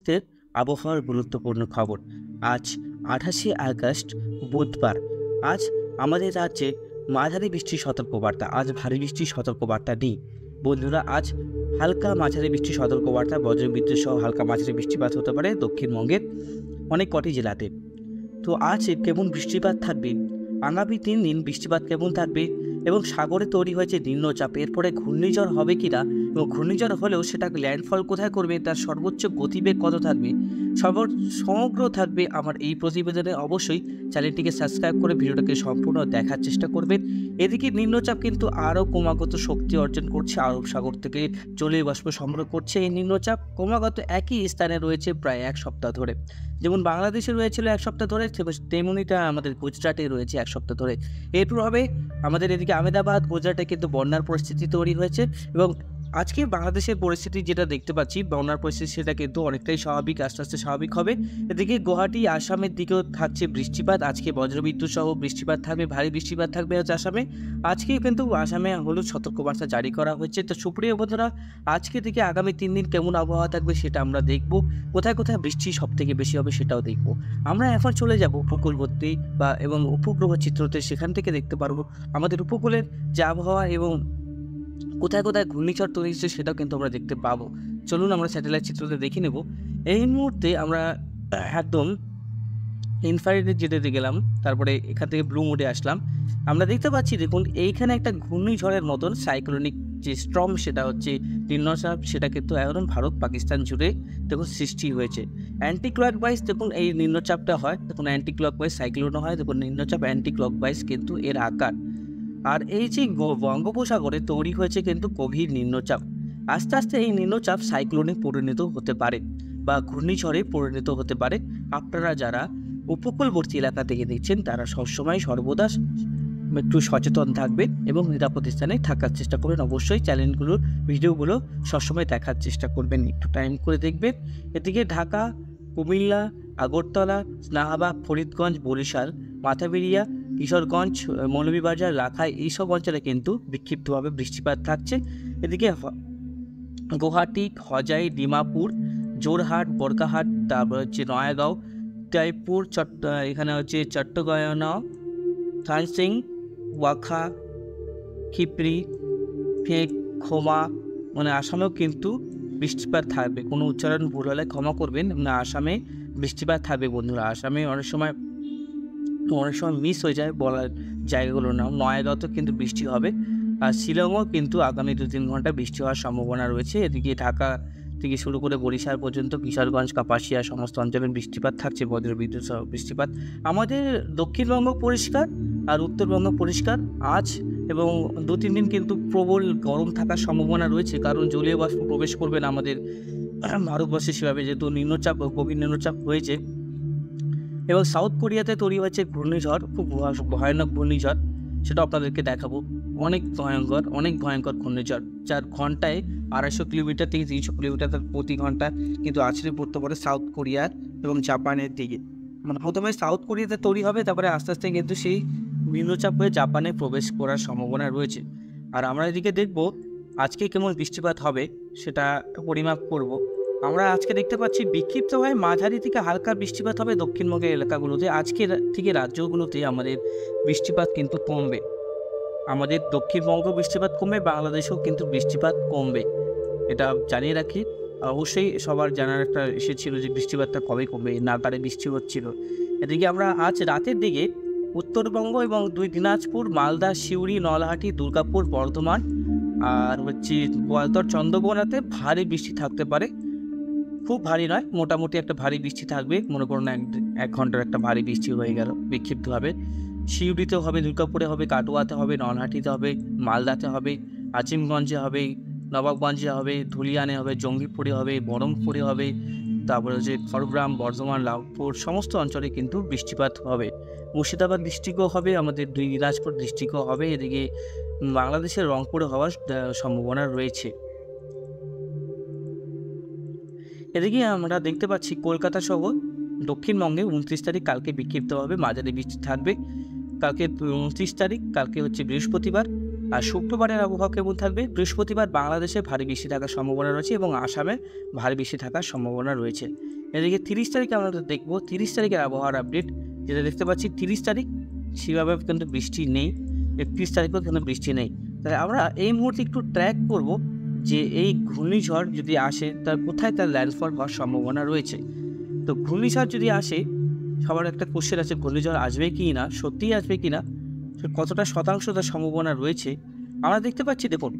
মুহূর্তের আবহাওয়ার গুরুত্বপূর্ণ খবর। আজ ২৮শে আগস্ট বুধবার। আজ আমাদের রাজ্যে মাঝারি বৃষ্টির সতর্কবার্তা। আজ ভারী বৃষ্টির সতর্কবার্তা নেই। বন্ধুরা, আজ হালকা মাঝারি বৃষ্টির সতর্কবার্তা, বজ্রবিদ্যুৎ সহ হালকা মাঝারি বৃষ্টিপাত হতে পারে দক্ষিণবঙ্গের অনেক কটি জেলাতে। তো আজ কেমন বৃষ্টিপাত থাকবে, আগামী ৩ দিন বৃষ্টিপাত কেমন থাকবে এবং সাগরে তৈরি হয়েছে নিম্নচাপ, এরপরে ঘূর্ণিঝড় হবে কিনা এবং ঘূর্ণিঝড় হলেও সেটা ল্যান্ডফল কোথায় করবে, তার সর্বোচ্চ গতিবেগ কত থাকবে, সমগ্র থাকবে আমার এই প্রতিবেদনে। অবশ্যই চ্যানেলটিকে সাবস্ক্রাইব করে ভিডিওটাকে সম্পূর্ণ দেখার চেষ্টা করবেন। এদিকে নিম্নচাপ কিন্তু আরও ক্রমাগত শক্তি অর্জন করছে, আরব সাগর থেকে জলীয় বাষ্প সংগ্রহ করছে। এই নিম্নচাপ ক্রমাগত একই স্থানে রয়েছে প্রায় 1 সপ্তাহ ধরে। যেমন বাংলাদেশে রয়েছিল 1 সপ্তাহ ধরে, তেমনিটা আমাদের গুজরাটে রয়েছে 1 সপ্তাহ ধরে। এর প্রভাবে আমাদের এদিকে আহমেদাবাদ, গুজরাটে কিন্তু বন্যার পরিস্থিতি তৈরি হয়েছে এবং আজকে বাংলাদেশের পরিস্থিতি যেটা দেখতে পাচ্ছি, বন্যার পরিস্থিতি, সেটা কিন্তু অনেকটাই স্বাভাবিক, আস্তে আস্তে স্বাভাবিক হবে। এদিকে গুয়াহাটি, আসামের দিকেও থাকছে বৃষ্টিপাত। আজকে বজ্রবিদ্যুৎ সহ বৃষ্টিপাত থাকবে, ভারী বৃষ্টিপাত থাকবে হচ্ছে আসামে। আজকে কিন্তু আসামে হলুদ সতর্কবার্তা জারি করা হয়েছে। তো সুপ্রিয় বন্ধুরা, আজকে থেকে আগামী 3 দিন কেমন আবহাওয়া থাকবে সেটা আমরা দেখব, কোথায় কোথায় বৃষ্টি সব থেকে বেশি হবে সেটাও দেখব। আমরা এখন চলে যাব উপকূলবর্তী এবং উপগ্রহ চিত্রতে, সেখান থেকে দেখতে পারবো আমাদের উপকূলের যে আবহাওয়া এবং কোথায় কোথায় ঘূর্ণিঝড় তৈরি হচ্ছে সেটাও কিন্তু আমরা দেখতে পাবো। চলুন আমরা স্যাটেলাইট চিত্রতে দেখে নেব। এই মুহূর্তে আমরা একদম ইনফ্রারেডে যেতে গেলাম, তারপরে এখান থেকে ব্লু মোডে আসলাম। আমরা দেখতে পাচ্ছি, দেখুন এইখানে একটা ঘূর্ণিঝড়ের মতন সাইক্লোনিক যে স্টর্ম, সেটা হচ্ছে নিম্নচাপ, সেটা কিন্তু এখন ভারত পাকিস্তান জুড়ে দেখুন সৃষ্টি হয়েছে। অ্যান্টি ক্লকওয়াইজ দেখুন এই নিম্নচাপটা হয়, দেখুন অ্যান্টি ক্লকওয়াইজ সাইক্লোনও হয়, দেখুন নিম্নচাপ অ্যান্টি ক্লকওয়াইজ কিন্তু এর আকার। আর এই যে বঙ্গোপসাগরে তৈরি হয়েছে কিন্তু গভীর নিম্নচাপ, আস্তে আস্তে এই নিম্নচাপ সাইক্লোনে পরিণত হতে পারে বা ঘূর্ণিঝড়ে পরিণত হতে পারে। আপনারা যারা উপকূলবর্তী এলাকা থেকে দেখছেন তারা সবসময় সর্বদা একটু সচেতন থাকবেন এবং নিরাপদ স্থানে থাকার চেষ্টা করবেন। অবশ্যই চ্যানেলগুলোর ভিডিওগুলো সবসময় দেখার চেষ্টা করবেন, একটু টাইম করে দেখবেন। এদিকে ঢাকা, কুমিল্লা, আগরতলা, স্নাহাবাগ, ফরিদগঞ্জ, বরিশাল, মাথাবেড়িয়া, কিশোরগঞ্জ, মৌলভীবাজার, রাখাই, এইসব অঞ্চলে কিন্তু বিক্ষিপ্তভাবে বৃষ্টিপাত থাকছে। এদিকে গুয়াহাটি, হজাই, ডিমাপুর, জোরহাট, বরকাহাট, তারপর হচ্ছে নয়াগাঁও, টাইপুর, এখানে হচ্ছে চট্টগ্রাম, থানসিং, ওয়াখা, খিপরি, ফেক, খোমা, মানে আসামেও কিন্তু বৃষ্টিপাত থাকবে। কোনো উচ্চারণ ভুল হলে ক্ষমা করবেন। মানে আসামে বৃষ্টিপাত থাকবে বন্ধুরা। আসামে অনেক সময় মিস হয়ে যায় বলার জায়গাগুলোর নাম। নয়াগাঁওতেও কিন্তু বৃষ্টি হবে, আর শিলংও কিন্তু আগামী 2-3 ঘন্টা বৃষ্টি হওয়ার সম্ভাবনা রয়েছে। এদিকে ঢাকা থেকে শুরু করে বরিশাল পর্যন্ত, কিশোরগঞ্জ, কাপাসিয়া সমস্ত অঞ্চলে বৃষ্টিপাত থাকছে, বজ্রবিদ্যুৎ সহ বৃষ্টিপাত। আমাদের দক্ষিণবঙ্গ পরিষ্কার আর উত্তরবঙ্গ পরিষ্কার। আজ এবং 2-3 দিন কিন্তু প্রবল গরম থাকার সম্ভাবনা রয়েছে, কারণ জলীয় বাষ্প প্রবেশ করবে না আমাদের ভারতবর্ষে সেভাবে, যেহেতু নিম্নচাপ, গভীর নিম্নচাপ হয়েছে। এবং সাউথ কোরিয়াতে তৈরি হয়েছে ঘূর্ণিঝড়, খুব ভয়ানক ঘূর্ণিঝড়, সেটা আপনাদেরকে দেখাবো। অনেক ভয়ঙ্কর ঘূর্ণিঝড়, যার ঘন্টায় 250 কিলোমিটার থেকে 300 কিলোমিটার প্রতি ঘন্টা কিন্তু আছড়ে পড়তে পারে সাউথ কোরিয়ার এবং জাপানের দিকে। মানে প্রথমে সাউথ কোরিয়াতে তৈরি হবে, তারপরে আস্তে আস্তে কিন্তু সেই নিম্নচাপ হয়ে জাপানে প্রবেশ করার সম্ভাবনা রয়েছে। আর আমরা এদিকে দেখব আজকে কেমন বৃষ্টিপাত হবে সেটা পরিমাপ করব। আমরা আজকে দেখতে পাচ্ছি বিক্ষিপ্তভাবে মাঝারি থেকে হালকা বৃষ্টিপাত হবে দক্ষিণবঙ্গের এলাকাগুলোতে। আজকে থেকে রাজ্যগুলোতে আমাদের বৃষ্টিপাত কিন্তু কমবে। আমাদের দক্ষিণবঙ্গ বৃষ্টিপাত কমবে, বাংলাদেশেও কিন্তু বৃষ্টিপাত কমবে, এটা জানিয়ে রাখি। অবশ্যই সবার জানার একটা এসেছিল যে বৃষ্টিপাতটা কবে কমবে, নাগারে বৃষ্টি হচ্ছিল। এদিকে আমরা আজ রাতের দিকে উত্তরবঙ্গ এবং 2 দিনাজপুর, মালদা, সিউড়ি, নলহাটি, দুর্গাপুর, বর্ধমান আর হচ্ছে গোয়ালতর, চন্দ্রকোনাতে ভারী বৃষ্টি থাকতে পারে। খুব ভারী নয়, মোটামুটি একটা ভারী বৃষ্টি থাকবে। মনে করুন 1 ঘন্টার একটা ভারী বৃষ্টি হয়ে গেল বিক্ষিপ্তভাবে। সিউড়িতেও হবে, দুর্গাপুরে হবে, কাটোয়াতে হবে, নলহাটিতে হবে, মালদাতে হবে, আজিমগঞ্জে হবে, নবাবগঞ্জে হবে, ধুলিয়ানে হবে, জঙ্গিপুরে হবে, বহরমপুরে হবে, তারপরে হচ্ছে খড়গ্রাম, বর্ধমান, লাভপুর সমস্ত অঞ্চলে কিন্তু বৃষ্টিপাত হবে। মুর্শিদাবাদ ডিস্ট্রিক্টও হবে, আমাদের 2 দিনাজপুর ডিস্ট্রিক্টও হবে। এদিকে বাংলাদেশের রংপুরে হওয়ার সম্ভাবনা রয়েছে। এদিকে আমরা দেখতে পাচ্ছি কলকাতা সহ দক্ষিণবঙ্গে 29 তারিখ কালকে বিক্ষিপ্তভাবে মাঝারি বৃষ্টি থাকবে। কালকে 29 তারিখ, কালকে হচ্ছে বৃহস্পতিবার। আর শুক্রবারের আবহাওয়া কেমন থাকবে? বৃহস্পতিবার বাংলাদেশে ভারী বৃষ্টি থাকার সম্ভাবনা রয়েছে এবং আসামে ভারী বৃষ্টি থাকার সম্ভাবনা রয়েছে। এদিকে 30 তারিখে আমরা দেখব 30 তারিখের আবহাওয়ার আপডেট, যেটা দেখতে পাচ্ছি 30 তারিখ সেভাবে কিন্তু বৃষ্টি নেই, 31 তারিখেও কিন্তু বৃষ্টি নেই। তাহলে আমরা এই মুহূর্তে একটু ট্র্যাক করব যে এই ঘূর্ণিঝড় যদি আসে তার কোথায় তার ল্যান্ডফল হওয়ার সম্ভাবনা রয়েছে। তো ঘূর্ণিঝড় যদি আসে, সবার একটা কোশ্চেন আছে, ঘূর্ণিঝড় আসবে কি না, সত্যিই আসবে কি না, কতটা শতাংশ তার সম্ভাবনা রয়েছে আমরা দেখতে পাচ্ছি। দেখুন,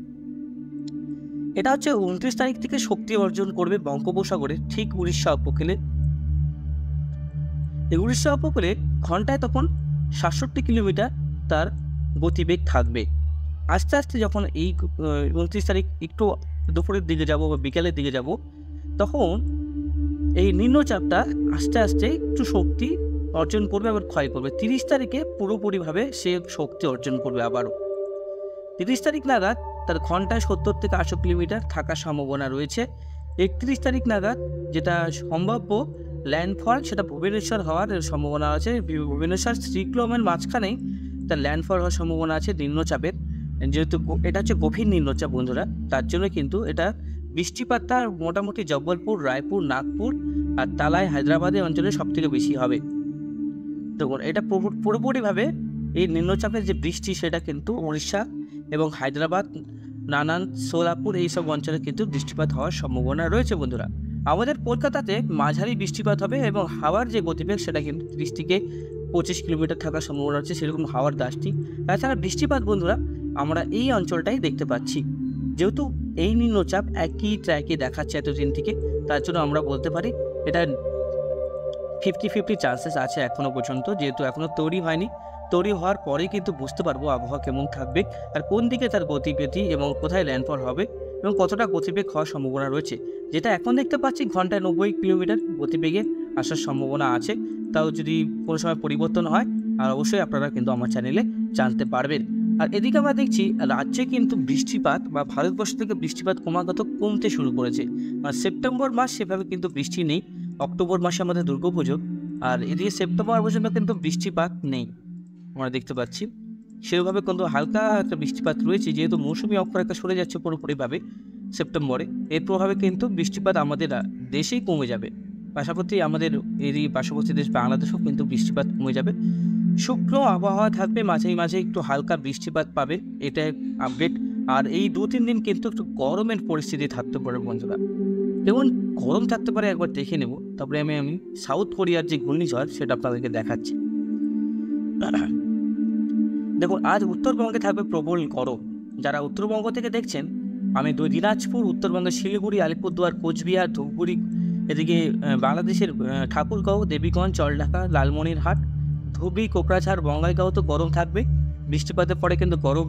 এটা হচ্ছে 29 তারিখ থেকে শক্তি অর্জন করবে বঙ্গোপসাগরে, ঠিক উড়িষ্যা উপকূলে। এই উড়িষ্যা উপকূলে ঘন্টায় তখন 67 কিলোমিটার তার গতিবেগ থাকবে। আস্তে আস্তে যখন এই 29 তারিখ একটু দুপুরের দিকে যাব বা বিকেলের দিকে যাব, তখন এই নিম্নচাপটা আস্তে আস্তে একটু শক্তি অর্জন করবে, আবার ক্ষয় করবে। 30 তারিখে পুরোপুরিভাবে সে শক্তি অর্জন করবে আবারও। 30 তারিখ নাগাদ তার ঘন্টায় 70 থেকে 80 কিলোমিটার থাকার সম্ভাবনা রয়েছে। 31 তারিখ নাগাদ যেটা সম্ভাব্য ল্যান্ডফল, সেটা ভুবনেশ্বর হওয়ার সম্ভাবনা আছে। ভুবনেশ্বর শ্রীক্লমের মাঝখানেই তার ল্যান্ডফল হওয়ার সম্ভাবনা আছে নিম্নচাপের। যেহেতু এটা হচ্ছে গভীর নিম্নচাপ বন্ধুরা, তার জন্য কিন্তু এটা বৃষ্টিপাতটা মোটামুটি জব্বলপুর, রায়পুর, নাগপুর আর তালাই, হায়দ্রাবাদের অঞ্চলে সবথেকে বেশি হবে। দেখুন, এটা পুরোপুরিভাবে এই নিম্নচাপের যে বৃষ্টি, সেটা কিন্তু উড়িষ্যা এবং হায়দ্রাবাদ, নানান সোলাপুর এইসব অঞ্চলে কিন্তু বৃষ্টিপাত হওয়ার সম্ভাবনা রয়েছে বন্ধুরা। আমাদের কলকাতাতে মাঝারি বৃষ্টিপাত হবে এবং হাওয়ার যে গতিবেগ সেটা কিন্তু 30 থেকে 25 কিলোমিটার থাকার সম্ভাবনা রয়েছে, সেরকম হাওয়ার দাসটি। তাছাড়া বৃষ্টিপাত বন্ধুরা আমরা এই অঞ্চলটাই দেখতে পাচ্ছি। যেহেতু এই নিম্নচাপ একই ট্র্যাকে দেখাচ্ছে এতদিন থেকে, তার জন্য আমরা বলতে পারি এটা 50-50 চান্সেস আছে এখনও পর্যন্ত, যেহেতু এখনও তৈরি হয়নি। তৈরি হওয়ার পরেই কিন্তু বুঝতে পারবো আবহাওয়া কেমন থাকবে আর কোন দিকে তার গতিবেগী এবং কোথায় ল্যান্ডফল হবে এবং কতটা গতিবেগ হওয়ার সম্ভাবনা রয়েছে। যেটা এখন দেখতে পাচ্ছি ঘন্টায় 90 কিলোমিটার গতিবেগে আসার সম্ভাবনা আছে। তাও যদি কোনো সময় পরিবর্তন হয়, আর অবশ্যই আপনারা কিন্তু আমার চ্যানেলে জানতে পারবেন। আর এদিকে আমরা দেখছি রাজ্যে কিন্তু বৃষ্টিপাত বা ভারতবর্ষ থেকে বৃষ্টিপাত ক্রমাগত কমতে শুরু করেছে। আর সেপ্টেম্বর মাস সেভাবে কিন্তু বৃষ্টি নেই। অক্টোবর মাসে আমাদের দুর্গাপুজো, আর এদিকে সেপ্টেম্বর পর্যন্ত কিন্তু বৃষ্টিপাত নেই আমরা দেখতে পাচ্ছি। সেভাবে কিন্তু হালকা একটা বৃষ্টিপাত রয়েছে, যেহেতু মৌসুমি অক্ষরেখা সরে যাচ্ছে পুরোপুরিভাবে সেপ্টেম্বরে। এর প্রভাবে কিন্তু বৃষ্টিপাত আমাদের দেশেই কমে যাবে, পাশাপাশি আমাদের এই পার্শ্ববর্তী দেশ বাংলাদেশেও কিন্তু বৃষ্টিপাত কমে যাবে। শুকনো আবহাওয়া থাকবে, মাঝে মাঝে একটু হালকা বৃষ্টিপাত পাবে, এটা আপডেট। আর এই 2-3 দিন কিন্তু একটু গরমের পরিস্থিতি থাকতে পারে বন্ধুরা। যেমন গরম থাকতে পারে একবার দেখে নেব, তারপরে আমি সাউথ কোরিয়ার যে ঘূর্ণিঝড় সেটা আপনাদেরকে দেখাচ্ছি। দেখুন, আজ উত্তরবঙ্গে থাকবে প্রবল গরম। যারা উত্তরবঙ্গ থেকে দেখছেন, আমি দিনাজপুর, উত্তরবঙ্গের শিলিগুড়ি, আলিপুরদুয়ার, কোচবিহার, ধূপগুড়ি, এদিকে বাংলাদেশের ঠাকুরগাঁও, দেবীগঞ্জ, চলঢাকা, লালমনিরহাট, ধুবড়ি, কোকরাঝাড়, বঙ্গাইগাঁও তো গরম থাকবে। বৃষ্টিপাতের পরে কিন্তু গরম,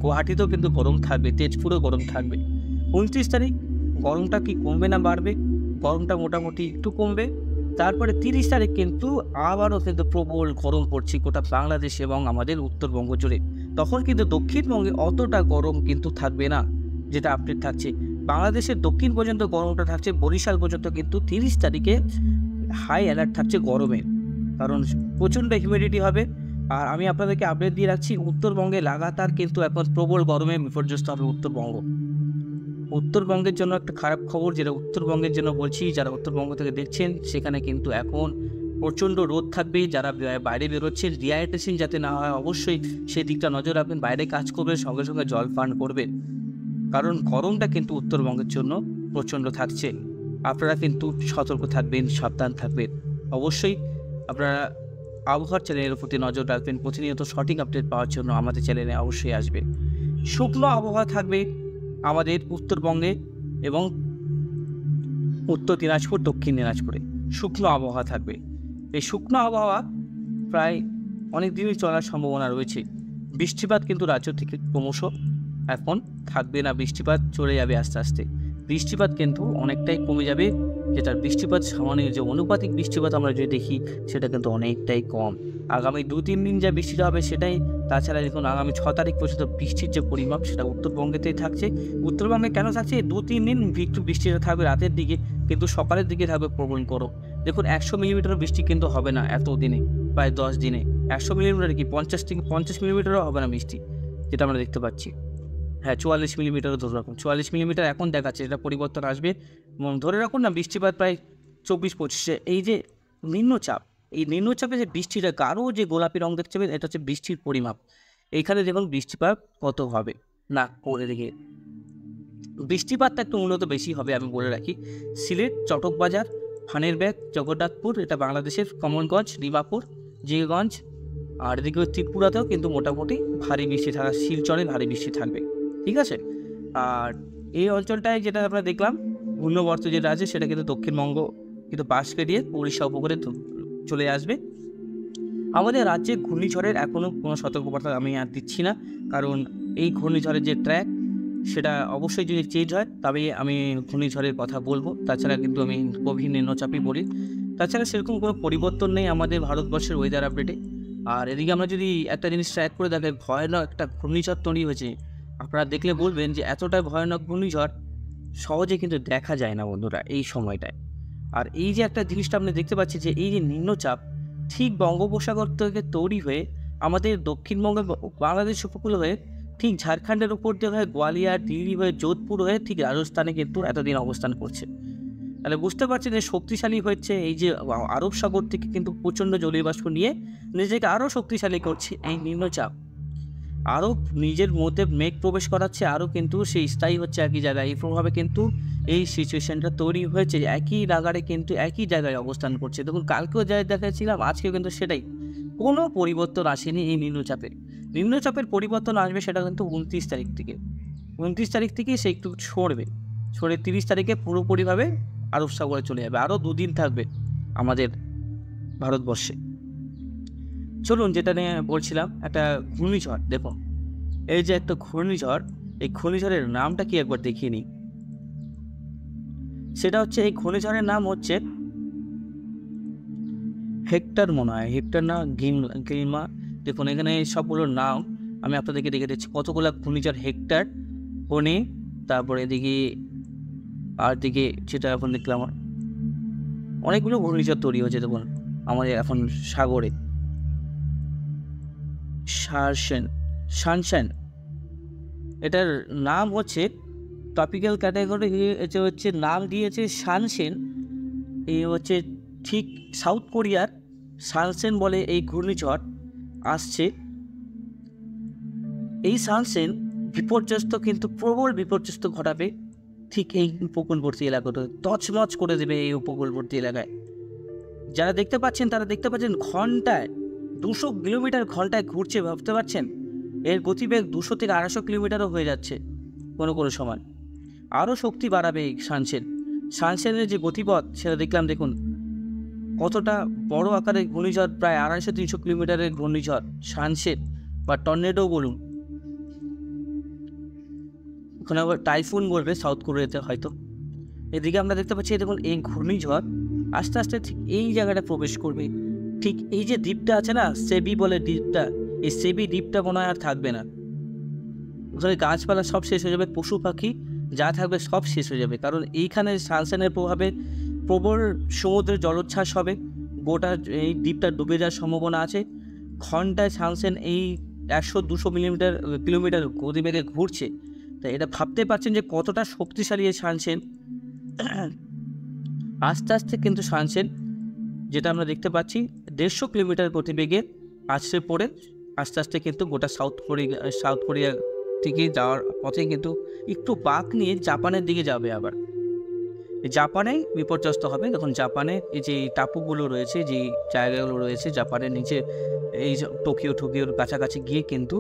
গুয়াহাটিতেও কিন্তু গরম থাকবে, তেজপুরেও গরম থাকবে। 29 তারিখ গরমটা কি কমবে না বাড়বে? গরমটা মোটামুটি একটু কমবে। তারপরে 30 তারিখ কিন্তু আবারও কিন্তু প্রবল গরম পড়ছে গোটা বাংলাদেশ এবং আমাদের উত্তরবঙ্গ জুড়ে। তখন কিন্তু দক্ষিণবঙ্গে অতটা গরম কিন্তু থাকবে না, যেটা আপডেট থাকছে। বাংলাদেশের দক্ষিণ পর্যন্ত গরমটা থাকছে, বরিশাল পর্যন্ত কিন্তু 30 তারিখে হাই অ্যালার্ট থাকছে গরমের, কারণ প্রচণ্ড হিউমিডিটি হবে। আর আমি আপনাদেরকে আপডেট দিয়ে রাখছি, উত্তরবঙ্গে লাগাতার কিন্তু এখন প্রবল গরমে বিপর্যস্ত হবে উত্তরবঙ্গ। উত্তরবঙ্গের জন্য একটা খারাপ খবর, যেটা উত্তরবঙ্গের জন্য বলছি, যারা উত্তরবঙ্গ থেকে দেখছেন সেখানে কিন্তু এখন প্রচণ্ড রোদ থাকবে। যারা বাইরে বেরোচ্ছেন, ডিহাইড্রেশন যাতে না হয় অবশ্যই সেই দিকটা নজর রাখবেন। বাইরে কাজ করবেন, সঙ্গে সঙ্গে জল পান করবেন, কারণ গরমটা কিন্তু উত্তরবঙ্গের জন্য প্রচণ্ড থাকছে। আপনারা কিন্তু সতর্ক থাকবেন, সাবধান থাকবেন। অবশ্যই আপনারা আবহাওয়ার চ্যানেলের প্রতি নজর রাখবেন। প্রতিনিয়ত সঠিক আপডেট পাওয়ার জন্য আমাদের চ্যানেলে অবশ্যই আসবেন। শুকনো আবহাওয়া থাকবে আমাদের উত্তরবঙ্গে এবং উত্তর দিনাজপুর, দক্ষিণ দিনাজপুরে শুকনো আবহাওয়া থাকবে। এই শুকনো আবহাওয়া প্রায় অনেক দিনই চলার সম্ভাবনা রয়েছে। বৃষ্টিপাত কিন্তু রাজ্য থেকে ক্রমশ এখন থাকবে না, বৃষ্টিপাত চলে যাবে আস্তে আস্তে। বৃষ্টিপাত কিন্তু অনেকটাই কমে যাবে, যেটা বৃষ্টিপাত সামান্য যে অনুপাতিক বৃষ্টিপাত আমরা যদি দেখি সেটা কিন্তু অনেকটাই কম। আগামী 2-3 দিন যা বৃষ্টিটা হবে সেটাই। তাছাড়া দেখুন, আগামী 6 তারিখ পর্যন্ত বৃষ্টির যে পরিমাপ সেটা উত্তরবঙ্গেতেই থাকছে। উত্তরবঙ্গে কেন থাকছে? 2-3 দিন একটু বৃষ্টিটা থাকবে রাতের দিকে, কিন্তু সকালের দিকে থাকবে প্রবল গরম। দেখুন, 100 মিলিমিটার বৃষ্টি কিন্তু হবে না এত দিনে, প্রায় 10 দিনে। 100 মিলিমিটার কি 50 মিলিমিটারও হবে না বৃষ্টি, যেটা আমরা দেখতে পাচ্ছি। হ্যাঁ, 44 মিলিমিটারও ধরে রাখুন, 44 মিলিমিটার এখন দেখাচ্ছে, এটা পরিবর্তন আসবে। ধরে রাখুন না বৃষ্টিপাত প্রায় 24-25। এই যে নিম্নচাপ, এই নিম্নচাপে যে বৃষ্টিটা গাঢ় যে গোলাপি রং দেখতে পাবেন, এটা হচ্ছে বৃষ্টির পরিমাপ। এইখানে দেখুন বৃষ্টিপাত কত হবে না, করে দেখে বৃষ্টিপাতটা একটু মূলত বেশি হবে আমি বলে রাখি। সিলেট, চটকবাজার, ফানেরবাগ, জগন্নাথপুর, এটা বাংলাদেশের কমলগঞ্জ, ডিমাপুর, জিয়াগঞ্জ, আর এদিকে ত্রিপুরাতেও কিন্তু মোটামুটি ভারী বৃষ্টি থাকা, শিলচরে ভারী বৃষ্টি থাকবে, ঠিক আছে। আর এই অঞ্চলটায় যেটা আমরা দেখলাম ঘূর্ণবর্ত যেটা আছে, সেটা কিন্তু দক্ষিণবঙ্গ কিন্তু পাশ পেরিয়ে উড়িষ্যা উপকূলে চলে আসবে। আমাদের রাজ্যে ঘূর্ণিঝড়ের এখনও কোনো সতর্কবার্তা আমি আর দিচ্ছি না, কারণ এই ঘূর্ণিঝড়ের যে ট্র্যাক সেটা অবশ্যই যদি চেঞ্জ হয় তবে আমি ঘূর্ণিঝড়ের কথা বলবো। তাছাড়া কিন্তু আমি গভীর নিম্নচাপই বলি। তাছাড়া সেরকম কোনো পরিবর্তন নেই আমাদের ভারতবর্ষের ওয়েদার আপডেটে। আর এদিকে আমরা যদি একটা জিনিস ট্র্যাক করে দেখি, ভয়ানক একটা ঘূর্ণিঝড় তৈরি হয়েছে। আপনারা দেখলে বলবেন যে এতটা ভয়ানক ঘূর্ণিঝড় সহজে কিন্তু দেখা যায় না বন্ধুরা এই সময়টায়। আর এই যে একটা জিনিসটা আপনি দেখতে পাচ্ছি যে এই যে নিম্নচাপ ঠিক বঙ্গোপসাগর থেকে তৈরি হয়ে আমাদের দক্ষিণবঙ্গে বাংলাদেশ উপকূল হয়ে ঠিক ঝাড়খণ্ডের উপর দিয়ে হয়ে গোয়ালিয়র, দিল্লি হয়ে যোধপুর হয়ে ঠিক রাজস্থানে কিন্তু এতদিন অবস্থান করছে। তাহলে বুঝতে পারছি যে শক্তিশালী হচ্ছে এই যে আরব সাগর থেকে কিন্তু প্রচণ্ড জলীয় বাষ্প নিয়ে নিজেকে আরও শক্তিশালী করছে এই নিম্নচাপ, আরও নিজের মধ্যে মেঘ প্রবেশ করাচ্ছে, আরও কিন্তু সে স্থায়ী হচ্ছে একই জায়গায়। এই প্রভাবে কিন্তু এই সিচুয়েশানটা তৈরি হয়েছে, একই নাগারে কিন্তু একই জায়গায় অবস্থান করছে। দেখুন কালকেও যাই দেখাচ্ছিলাম, আজকেও কিন্তু সেটাই, কোনো পরিবর্তন আসেনি এই নিম্নচাপের। নিম্নচাপের পরিবর্তন আসবে সেটা কিন্তু 29 তারিখ থেকে। 29 তারিখ থেকে সে একটু সরবে, সরে 30 তারিখে পুরোপুরিভাবে আরব সাগরে চলে যাবে, আরও 2 দিন থাকবে আমাদের ভারতবর্ষে। চলুন যেটা নিয়ে বলছিলাম, একটা ঘূর্ণিঝড় দেখুন, এই যে একটা ঘূর্ণিঝড়, এই ঘূর্ণিঝড়ের নামটা কি একবার দেখিয়ে নিই। সেটা হচ্ছে এই ঘূর্ণিঝড়ের নাম হচ্ছে হেক্টর, মনে হয় হেক্টর না গ্রিমা। দেখুন এখানে সবগুলোর নাম আমি আপনাদেরকে দেখে দিচ্ছি, কতগুলো ঘূর্ণিঝড়, হেক্টর, ফণী, তারপরে এদিকে আর দিকে যেটা এখন দেখলাম অনেকগুলো ঘূর্ণিঝড় তৈরি হয়েছে দেখুন আমাদের এখন সাগরে। সানশাইন, এটার নাম হচ্ছে টপিক্যাল ক্যাটাগরি, এটা হচ্ছে নাম দিয়েছে সানশেন। এই হচ্ছে ঠিক সাউথ কোরিয়ার সানশেন বলে এই ঘূর্ণিঝড় আসছে। এই সানশেন বিপর্যস্ত, কিন্তু প্রবল বিপর্যস্ত ঘটাবে ঠিক এই উপকূলবর্তী এলাকাটা, তছনছ করে দেবে এই উপকূলবর্তী এলাকায়। যারা দেখতে পাচ্ছেন তারা দেখতে পাচ্ছেন ঘন্টায় 200 কিলোমিটার ঘন্টায় ঘুরছে, ভাবতে পারছেন এর গতিবেগ 200 থেকে 250 কিলোমিটারও হয়ে যাচ্ছে কোনো কোনো সময়। আরও শক্তি বাড়াবে এই সানশেনের যে গতিপথ সেটা দেখলাম, দেখুন কতটা বড় আকারের ঘূর্ণিঝড়, প্রায় 250-300 কিলোমিটারের ঘূর্ণিঝড় সানশেন বা টর্নেডো বলুন, ওখানে আবার টাইফুন বলবে সাউথ কোরিয়াতে হয়তো। এদিকে আমরা দেখতে পাচ্ছি দেখুন এই ঘূর্ণিঝড় আস্তে আস্তে ঠিক এই জায়গাটা প্রবেশ করবে। ঠিক এই যে দ্বীপটা আছে না, সেবি বলে দ্বীপটা, এই সেবি দ্বীপটা মনে হয় আর থাকবে না। ওখানে গাছপালা সব শেষ হয়ে যাবে, পশু পাখি যা থাকবে সব শেষ হয়ে যাবে, কারণ এইখানে সানশেনের প্রভাবে প্রবল সমুদ্রের জলোচ্ছ্বাস হবে, গোটা এই দ্বীপটা ডুবে যাওয়ার সম্ভাবনা আছে। ঘন্টায় সানশেন এই 100-200 কিলোমিটার গতিবেগে ঘুরছে, তাই এটা ভাবতে পারছেন যে কতটা শক্তিশালী এই সানশেন। আস্তে আস্তে কিন্তু সানশেন যেটা আমরা দেখতে পাচ্ছি 150 কিলোমিটার গতিবেগে আছড়ে পড়ে আস্তে আস্তে কিন্তু গোটা সাউথ কোরিয়া থেকে যাওয়ার পথে কিন্তু একটু বাঁক নিয়ে জাপানের দিকে যাবে। আবার জাপানে বিপর্যস্ত হবে। তখন জাপানে এই যে টাপুগুলো রয়েছে, যে জায়গাগুলো রয়েছে জাপানের নিচে, এই টোকিওর কাছাকাছি গিয়ে কিন্তু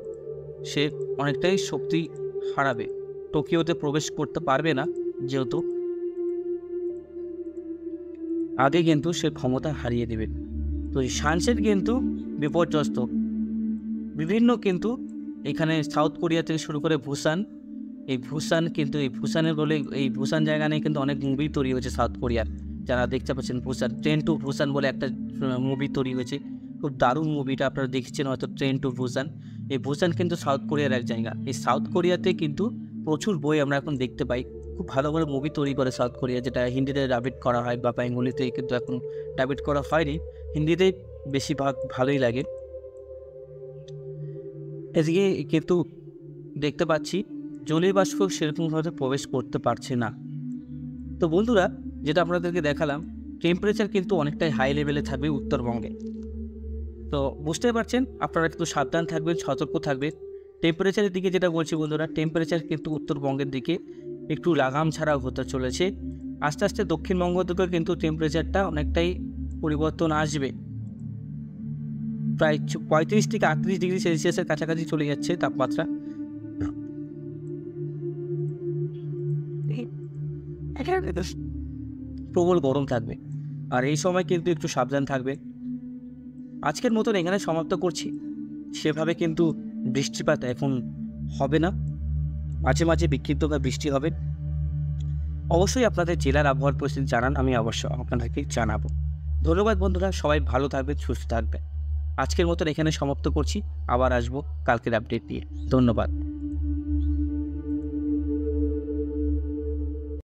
সে অনেকটাই শক্তি হারাবে, টোকিওতে প্রবেশ করতে পারবে না, যেহেতু আগে কিন্তু সে ক্ষমতা হারিয়ে দেবে। তো এই সানশেন কিন্তু বিপর্যস্ত। বিভিন্ন কিন্তু এখানে সাউথ কোরিয়া থেকে শুরু করে ভুসান, এই ভুসানের বলে এই ভুসান জায়গা নিয়ে কিন্তু অনেক মুভি তৈরি হয়েছে সাউথ কোরিয়ার। যারা দেখতে পাচ্ছেন ভুসান, ট্রেন টু ভুসান বলে একটা মুভি তৈরি হয়েছে, খুব দারুণ মুভিটা, আপনারা দেখেছেন হয়তো, ট্রেন টু ভুসান। এই ভুসান কিন্তু সাউথ কোরিয়ার এক জায়গা। এই সাউথ কোরিয়াতে কিন্তু প্রচুর বই আমরা এখন দেখতে পাই, খুব ভালো ভালো মুভি তৈরি করে সাউথ কোরিয়া, যেটা হিন্দিতে ডাবিট করা হয় বা বেঙ্গলিতে কিন্তু এখন ডাবিট করা হয়নি, হিন্দিতে বেশিরভাগ ভালোই লাগে। এদিকে কিন্তু দেখতে পাচ্ছি জলীয় বাষ্প সেরকমভাবে প্রবেশ করতে পারছে না। তো বন্ধুরা, যেটা আপনাদেরকে দেখালাম, টেম্পারেচার কিন্তু অনেকটাই হাই লেভেলে থাকবে উত্তরবঙ্গে। তো বুঝতেই পারছেন, আপনারা কিন্তু সাবধান থাকবেন, সতর্ক থাকবেন। টেম্পারেচারের দিকে যেটা বলছি বন্ধুরা, টেম্পারেচার কিন্তু উত্তরবঙ্গের দিকে একটু লাগাম ছাড়াও হতে চলেছে। আস্তে আস্তে দক্ষিণবঙ্গ দিকে কিন্তু টেম্পারেচারটা অনেকটাই পরিবর্তন আসবে। প্রায় 35 থেকে 38 ডিগ্রি সেলসিয়াসের কাছাকাছি চলে যাচ্ছে তাপমাত্রা। প্রবল গরম থাকবে, আর এই সময় কিন্তু একটু সাবধান থাকবে। আজকের মতন এখানে সমাপ্ত করছি। সেভাবে কিন্তু বৃষ্টিপাত এখন হবে না, মাঝে মাঝে বিক্ষিপ্তভাবে বৃষ্টি হবে। অবশ্যই আপনাদের জেলার আবহাওয়ার পরিস্থিতি জানান, আমি অবশ্যই আপনাদেরকে জানাবো। ধন্যবাদ বন্ধুরা, সবাই ভালো থাকবেন, সুস্থ থাকবেন। আজকের মতন এখানে সমাপ্ত করছি, আবার আসবো কালকের আপডেট নিয়ে। ধন্যবাদ।